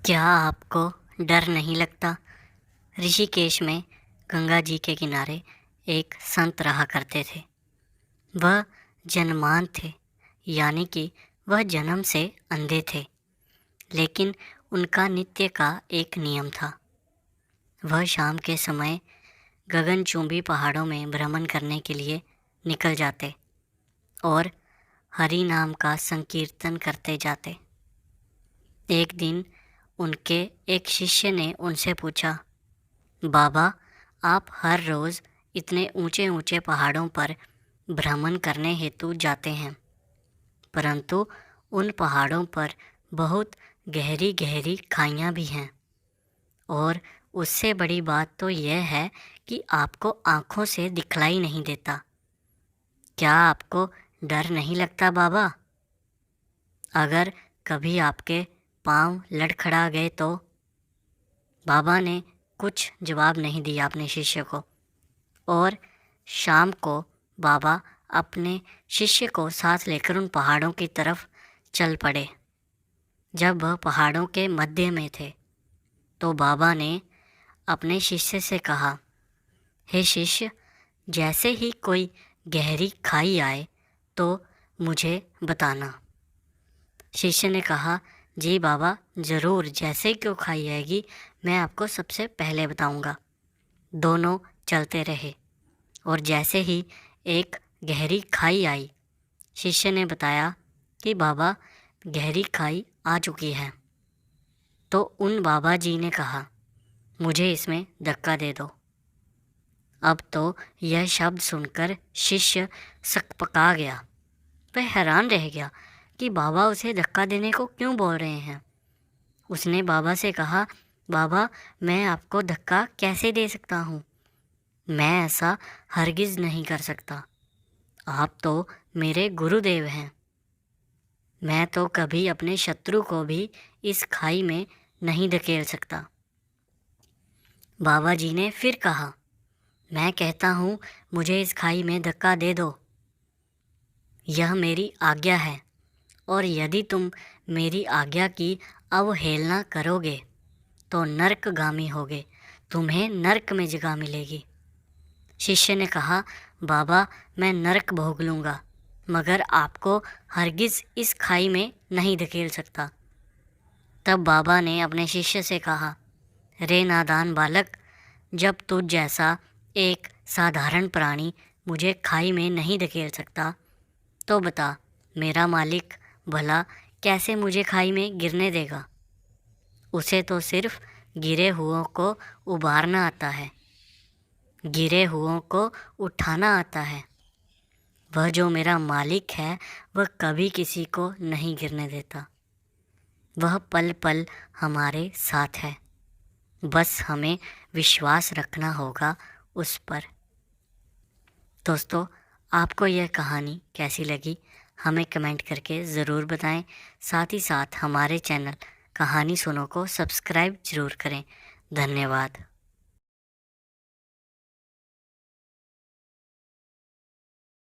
क्या आपको डर नहीं लगता? ऋषिकेश में गंगा जी के किनारे एक संत रहा करते थे। वह जन्मान थे, यानी कि वह जन्म से अंधे थे, लेकिन उनका नित्य का एक नियम था। वह शाम के समय गगनचुंबी पहाड़ों में भ्रमण करने के लिए निकल जाते और हरि नाम का संकीर्तन करते जाते। एक दिन उनके एक शिष्य ने उनसे पूछा, बाबा, आप हर रोज़ इतने ऊंचे ऊंचे पहाड़ों पर भ्रमण करने हेतु जाते हैं, परंतु उन पहाड़ों पर बहुत गहरी गहरी खाइयाँ भी हैं, और उससे बड़ी बात तो यह है कि आपको आँखों से दिखलाई नहीं देता। क्या आपको डर नहीं लगता बाबा? अगर कभी आपके पाँव लड़खड़ा गए तो? बाबा ने कुछ जवाब नहीं दिया अपने शिष्य को, और शाम को बाबा अपने शिष्य को साथ लेकर उन पहाड़ों की तरफ चल पड़े। जब वह पहाड़ों के मध्य में थे तो बाबा ने अपने शिष्य से कहा, हे शिष्य, जैसे ही कोई गहरी खाई आए तो मुझे बताना। शिष्य ने कहा, जी बाबा, ज़रूर, जैसे क्यों खाई आएगी मैं आपको सबसे पहले बताऊंगा। दोनों चलते रहे और जैसे ही एक गहरी खाई आई, शिष्य ने बताया कि बाबा, गहरी खाई आ चुकी है। तो उन बाबा जी ने कहा, मुझे इसमें धक्का दे दो। अब तो यह शब्द सुनकर शिष्य सकपका गया। वह हैरान रह गया कि बाबा उसे धक्का देने को क्यों बोल रहे हैं। उसने बाबा से कहा, बाबा, मैं आपको धक्का कैसे दे सकता हूँ? मैं ऐसा हरगिज़ नहीं कर सकता। आप तो मेरे गुरुदेव हैं। मैं तो कभी अपने शत्रु को भी इस खाई में नहीं धकेल सकता। बाबा जी ने फिर कहा, मैं कहता हूँ, मुझे इस खाई में धक्का दे दो। यह मेरी आज्ञा है, और यदि तुम मेरी आज्ञा की अवहेलना करोगे तो नरकगामी होगे, तुम्हें नरक में जगह मिलेगी। शिष्य ने कहा, बाबा, मैं नरक भोग लूँगा, मगर आपको हरगिज़ इस खाई में नहीं धकेल सकता। तब बाबा ने अपने शिष्य से कहा, रे नादान बालक, जब तुझ जैसा एक साधारण प्राणी मुझे खाई में नहीं धकेल सकता, तो बता, मेरा मालिक भला कैसे मुझे खाई में गिरने देगा? उसे तो सिर्फ गिरे हुओं को उबारना आता है, गिरे हुओं को उठाना आता है। वह जो मेरा मालिक है, वह कभी किसी को नहीं गिरने देता। वह पल पल हमारे साथ है, बस हमें विश्वास रखना होगा उस पर। दोस्तों, आपको यह कहानी कैसी लगी हमें कमेंट करके ज़रूर बताएं। साथ ही साथ हमारे चैनल कहानी सुनो को सब्सक्राइब ज़रूर करें। धन्यवाद।